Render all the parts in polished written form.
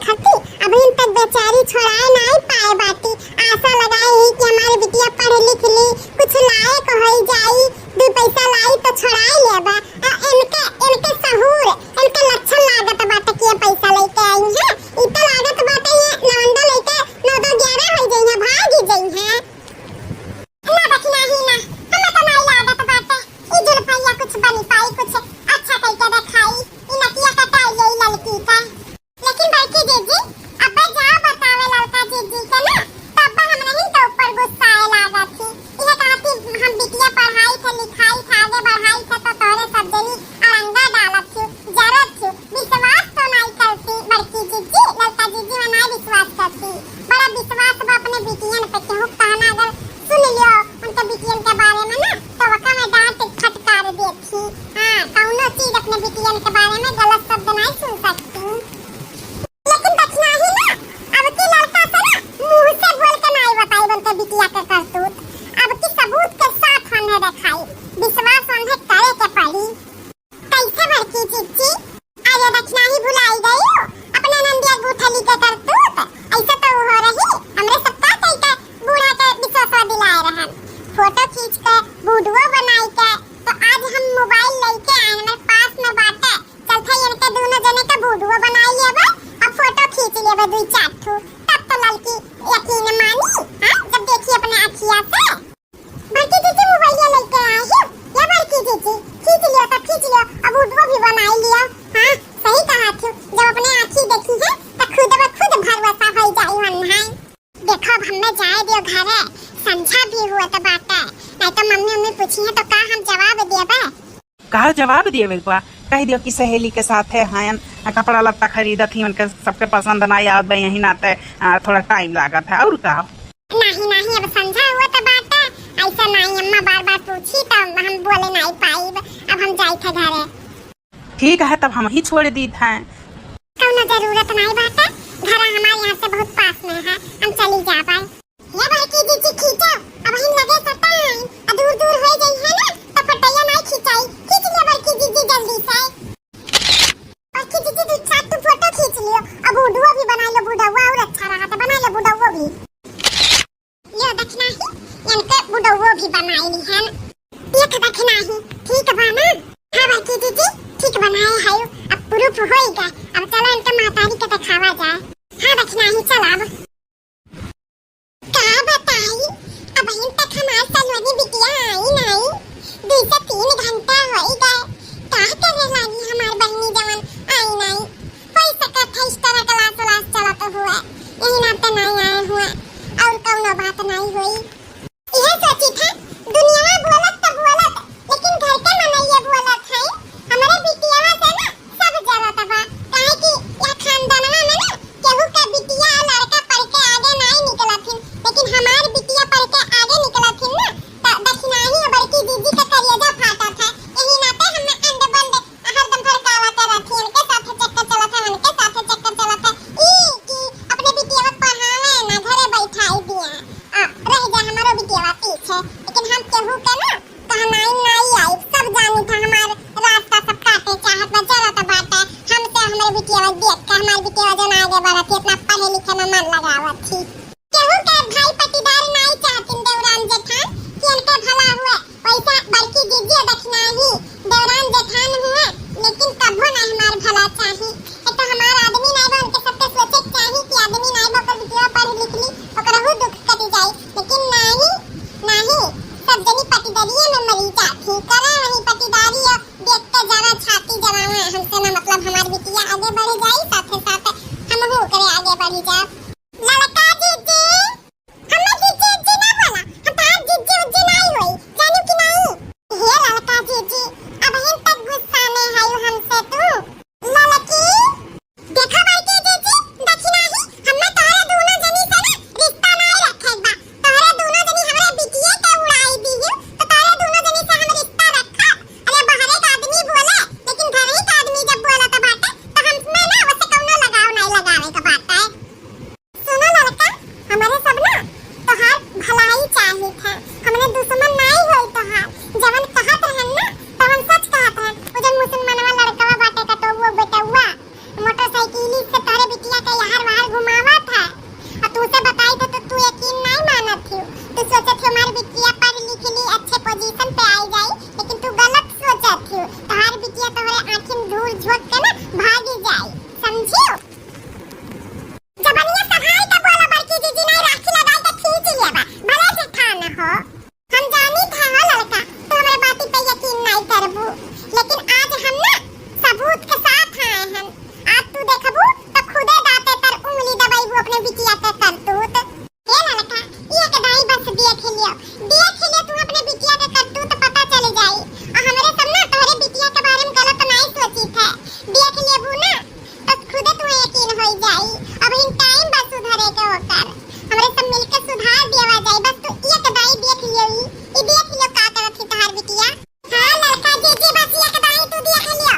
देखती अभी तक बेचारी छोड़ाए नहीं पाए बाटी। आशा लगाए ही कि हमारी बिटिया पढ़ लिख ली कुछ लायक हो जाई, दो पैसा लाई तो छोड़ाए लेबा। इनके इनके सहूर इनके लक्षण लागत बाटे कि पैसा लेके आई है। इ तो लागत बाटे ये नवंदा लेके 9 2 11 हो जाई है, भागी जाई है ना। बखना ही ना हमें तो नहीं लागत बाटे इ जुल्फैया कुछ बनी पाई, कुछ अच्छा करके दिखाई। इ नतिया कटाई यही लड़की का। लेकिन बड़की जीजी अब्बा जा बतावे लड़का जीजी के ना, तो अब्बा हमरा ही तो ऊपर गुस्सा आए लागा थी। यह कहती हम बिटिया पढ़ाई थे लिखाई थे आगे बढ़ाई थे तो तोरे सब जनी अरंगा डालत थी जरत थी। विश्वास तो नहीं करती बड़की जीजी, लड़का जीजी में नहीं विश्वास करती। बड़ा विश्वास बा अपने बिटियन पे। केहू कहना अगर सुन लियो उनके बिटियन के बारे में ना तो वका में डांट फटकार देती। हां कौनो चीज अपने बिटियन के बारे में गलत शब्द नहीं सुन सकती। लेकिन बचना ही ना अब की लड़का से ना मुंह से बोल के नहीं बताई बोलते बिटिया के करतूत। अब की सबूत के साथ हमने दिखाई, विश्वास हमने करे के पड़ी। कैसे बड़की चिच्ची आज बचना ही भुलाई गई हो अपने नंदिया गुठली के करतूत। ऐसा तो हो रही हमरे सबका कई बूढ़ा के विश्वास दिलाए रहन। फोटो खींच के वीडियो बनाई के तो आज हम मोबाइल लेके आए हमारे पास में बाटे। चलते इनके दोनों जने का वीडियो बनाई लेबे और फोटो खींच लेबे 2 4 ठो, तब तो लड़की यकीन मानी। हां जब देखी अपने अखियां से। बड़की जीजी मोबाइल लेके आई है या बड़की जीजी खींच लियो तो खींच लियो अब वीडियो भी बनाई लियो। हां सही कहा थी, जब अपने आंखी देखी है तो खुद ब खुद भरवसा हो जाई मन है। देखो अब हमें जाए दियो घरे, समझा भी हुआ तो बात है। नहीं तो मम्मी पूछी है तो का हम जवाब देबे। का जवाब देवे बा? कह दियो कि सहेली के साथ है हयन कपड़ा लत्ता खरीदत ही उनके सबके पसंद ना याद बा यही नाते थोड़ा टाइम लागत है और का। नहीं अब समझा हुआ तो बात है। ऐसा नहीं अम्मा बार-बार पूछी तो हम बोले नहीं पाई। अब हम जाई थे घरे। ठीक है तब हम ही छोड़ दी था। कौनो जरूरत नहीं बात है, घर हमारे यहाँ से बहुत पास में है, हम चली जा पाए। ये बड़की जीजी खींचो अब हम लगे सटाई दूर दूर हो गई है ना तो फटैया नहीं खिंचाई। खींच लियो बड़की जीजी जल्दी से। बड़की जीजी 2 4 तो फोटो खींच लियो अब वीडियो भी बना लो। बुढ़वा और अच्छा रहा तो बना लो बुढ़वा भी। लियो दक्षिणा ही इनके बुढ़वा भी बनाई ली है। एक दक्षिणा ही ठीक बना। हां बड़की जीजी ठीक बनाए है। अब प्रूफ होएगा। अब चलो इनके मातारी के दिखावा जाए। हां दक्षिणा ही चल अब का बताई अब इन तक हमार सलवनी बिटिया आई नहीं। 2 से 3 घंटा हो गए का करे लागी हमार बहनी जवन आई नहीं। कोई सकत है इस तरह क्लास चलत हुआ यही ना तो नहीं आए हुआ और कौनो बात नहीं हुई। यह सोची था दुनिया बोलत तो बोलत लेकिन घर के मनैया बोलत है। हमारे बिटिया से ना सब जरूरत बा काहे कि यह खानदानवा में ना केहू का बिटिया लड़का पढ़ के आगे नहीं निकलथिन, लेकिन हमार बिटिया पढ़ के आगे निकलथिन ना तो दक्षिणा ही बड़की दीदी का कलेजा फाटा था। यही नाते हम अंडे बंद हरदम भड़कावत रहथी इनके साथ चक्कर चलत है उनके साथ चक्कर चलत है ई कि अपने बिटिया पढ़ावे ना घरे बैठाई दिया रह जा हमारो बिटिया पीछे। लेकिन हम केहू के ना कहनाई नहीं आई, सब जानी था हमार रास्ता सब काटे चाहत बा जरूरत बाटे। हमसे हमारे बिटिया देख के हमारी बिटिया जन आगे बढ़त इतना पढ़े लिखे में मन लगावत थी। केहू के भाई पटीदार नहीं चाहतिन देवरान जेठान कि इनके भला हुए। वैसा बड़की जीजी दक्षिणा ही देवरान जेठान हुए लेकिन कभो नहीं हमार भला चाही। एक तो हमार आदमी नहीं बा उनके सबके सोचे चाही कि आदमी नहीं बा कर बिटिया पढ़ लिख ली ओकरा दुख कटी जाई। लेकिन नहीं सब जनी पटीदारी में मरी जाती करे वही पटीदारी देख के जरा छाती जमावे हमसे ना मतलब हमारी बिटिया आगे बढ़ जाए साथ साथ हम हो करे आगे बढ़ जाए। लड़का जी अभी टाइम बस सुधरे के होकर हमरे सब मिलके सुधार देवा जाए। बस तू एक दाई देख लियो ई देख लियो का करत थी तहार बिटिया। हां लड़का जी बस एक दाई तू देख लियो।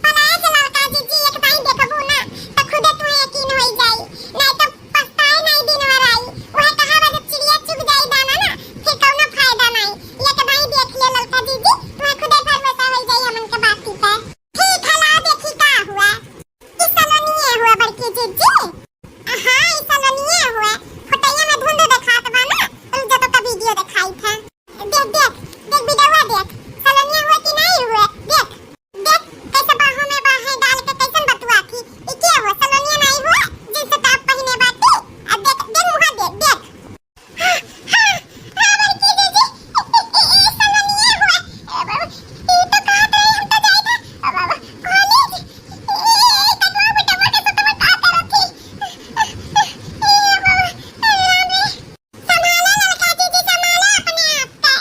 पलाज लड़का जी एक दाई देखबू ना त खुदे तू यकीन होई जाई, नहीं तो पछताए नहीं दिन भर आई। ओहे कहा बा चिड़िया चुग जाई दाना ना फिर कौनो फायदा नहीं। एक दाई देख लियो लड़का जी तू खुदे भरोसा होई जाई हमन के बात पे। ठीक है ला देखी का हुआ। इस सलोनिए हुआ बड़की जीजी। हां इस सलोनिए हुआ फोटोया में धुंध दिखात बा ना तुम जब का वीडियो दिखाई था। देख वीडियो देख सलोनिया हुआ कि नहीं हुआ। देख कैसे बाहों में बाहें डाल के कैसन बतुआ थी। ई क्या हुआ सलोनिया नहीं हुआ जिनसे टॉप पहने बाटी। अब देख मुहा देख हां बड़की जीजी ई सलोनिया हुआ। ई तो कहत रही हम तो जाई था कॉलेज ई तो मोटे मोटे तो बता करत थी। संभाला लड़का जी संभाला अपने आप पे।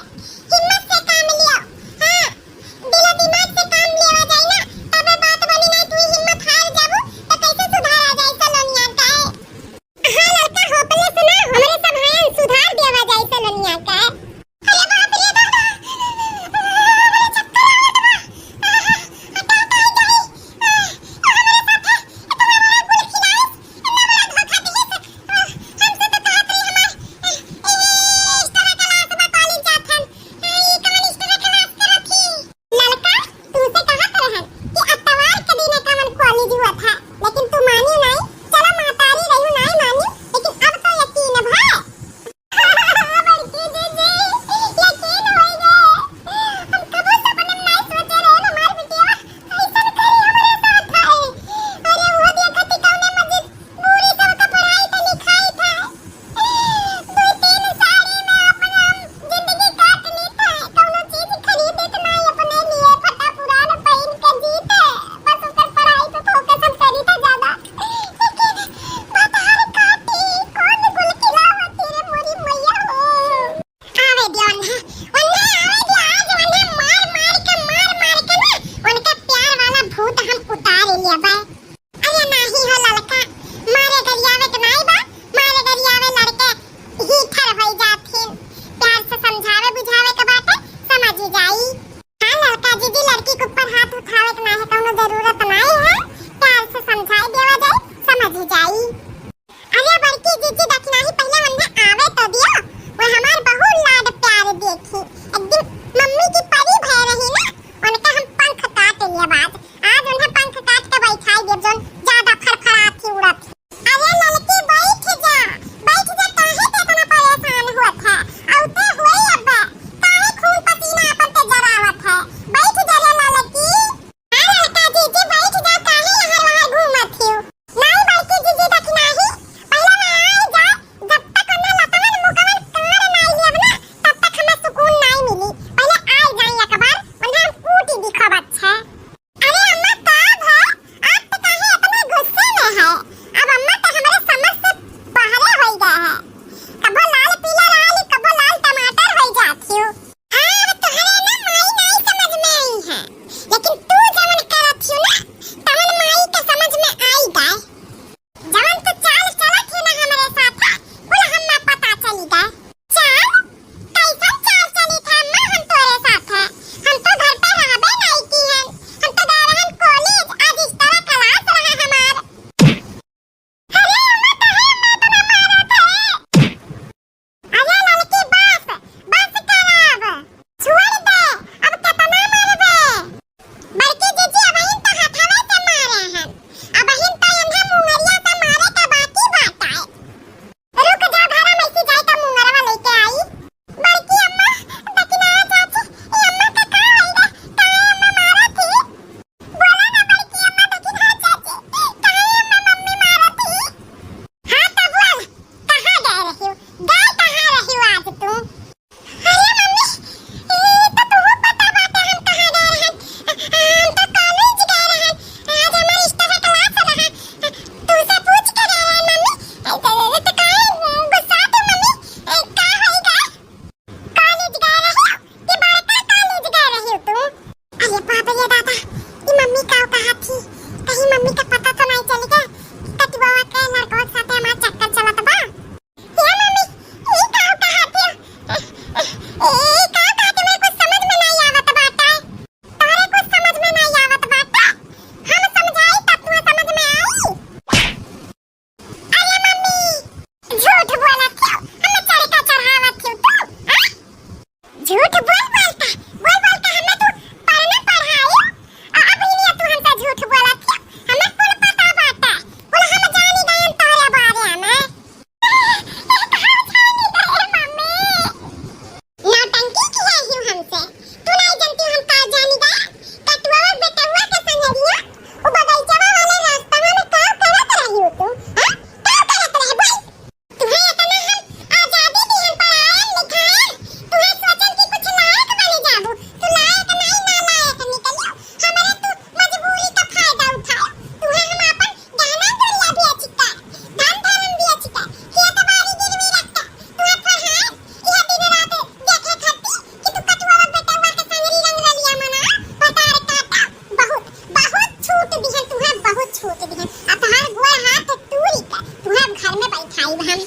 हम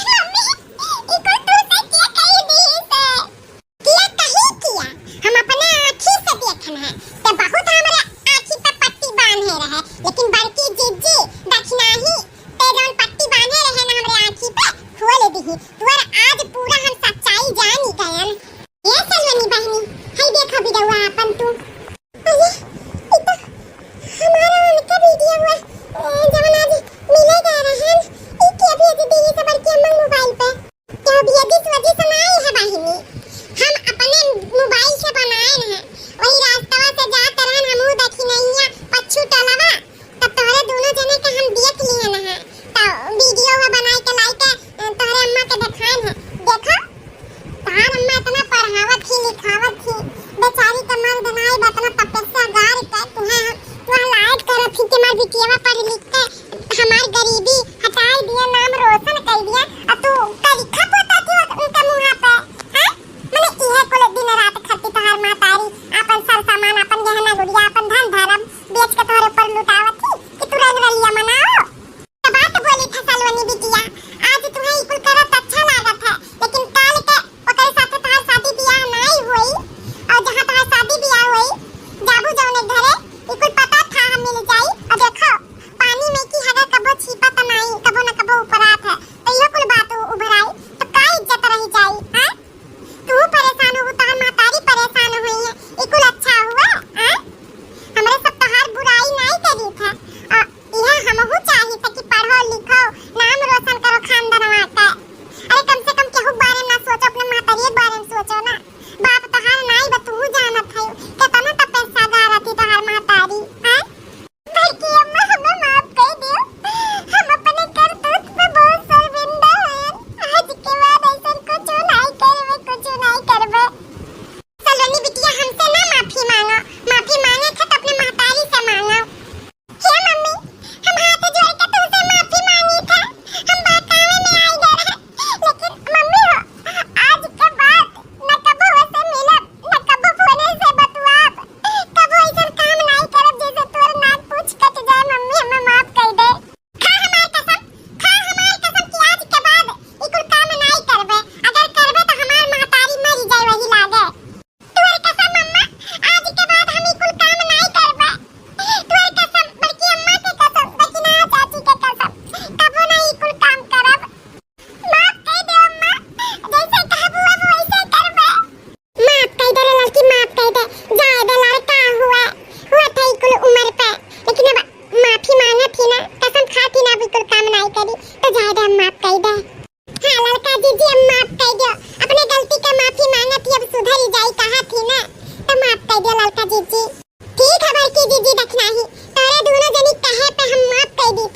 मम्मी इको तू से क्या कही दी से किया कहीं किया हम अपने आँखी से देखन है तो बहुत हमारे आँखी पे पट्टी बांधे रहे लेकिन बड़की जीजी दक्षिणाही ते जौन पट्टी बांधे रहे ना हमारे आँखी पे खोल दी तुअर आज पूरा हम सच्चाई जानी गयन ये सलवनी बहनी है देखो वीडियो अपन तू अरे ये तो हमारा उनका वीडियो हुआ जब आज मिले गए रहे ये क्या भेज दी ये सब के अम्मा मोबाइल पे क्या भेज दी वजह से नहीं है बहनी हम अपने मोबाइल से बनाए हैं वही रास्ता से जाते रहन हमहू देखी नहीं है पछू टलवा तब तोरे दोनों जने के हम देख लिए ना तो वीडियो में बनाई के लाइक तोरे अम्मा के दिखाएं है देखो तार अम्मा इतना पढ़ावत थी लिखावत थी बेचारी कमर बनाई बतना तपस्या गार के तुहा लायक करत थी के मार बिटिया पढ़ लिख के हमार गरीबी हटा दिया नाम रोशन कर दिया अब तू का लिखा पोता थी उनका मुंह पे हैं माने इहे कोले दिन रात खत्ती तोहार मातारी अपन सर सामान अपन गहना गुड़िया अपन धन धर्म बेच के तोहरे ऊपर लुटावत थी कि तू रंग रलिया मनाओ बात बोली था सलवनी बिटिया आज तुम्हें इकुल करत अच्छा लागत है लेकिन काल के ओकरे साथे तोहार शादी ब्याह नहीं होई और जहां तोहार शादी ब्याह होई जाबू जौने घरे इकुल पता था हम मिल जाई और देखो पानी में की हगा कबो छिपा त नहीं कबो न कबो ऊपर आत है तो ये कुल बात उभराई तो का इज्जत रह जाई हां तू परेशान हो तोहार मातारी परेशान होई है इकुल अच्छा हुआ हां हमरे सब तोहार बुराई नहीं करी था यह हमहू चाहिए था कि पढ़ो लिखो नाम रोशन करो खानदानवा का अरे कम से कम केहू बारे में ना सोचो अपने मातारी बारे में सोचो ना बाप तोहार नहीं बा तू जानत है कितना तपस्या गारती तोहार मातारी हां बड़की अम्मा हमें माफ कर दियो हम अपने करतूत पे बहुत शर्मिंदा हैं आज के बाद ऐसा कुछ नहीं करबे सलोनी बिटिया हमसे ना माफी मांगे थे तो अपने मातारी से मांगो हे मम्मी हम हाथ जोड़ के तुमसे माफी मांगी था हम बहकावे में आई गए रहे लेकिन मम्मी हो आज के बाद न कबो से मिलब न कबो फोने से बतवाब कबो ऐसा काम नहीं करब जैसे तोर नाक पूछ कट जाए मम्मी हमें माफ कर दे खा हमार कसम कि आज के बाद इकुल काम नहीं करबे अगर करबे तो हमार मातारी मर जाए वही लागे तोर कसम अम्मा आज के बाद हम इकुल काम नहीं करबे तोर कसम बड़की अम्मा के कसम दक्षिणा चाची के कसम कबो नहीं इकुल काम करब माफ कर दे अम्मा जैसे कहबू अब वैसे करबे माफ कर दे लड़की माफ कर दे जाए दे लड़का हुआ था इकुल उम्र पे लेकिन अब माफी मांगा थी ना कसम खाती ना बिल्कुल काम नहीं करी तो जाए दे माफ कर दे हाँ लड़का जीजी अब माफ कर दो अपने गलती का माफी मांगा थी अब सुधर जाई कहा थी ना तो माफ कर दो लड़का जीजी ठीक है बड़की जीजी दक्षिणाही तोरे दोनों जनी कहे पे हम माफ कर दी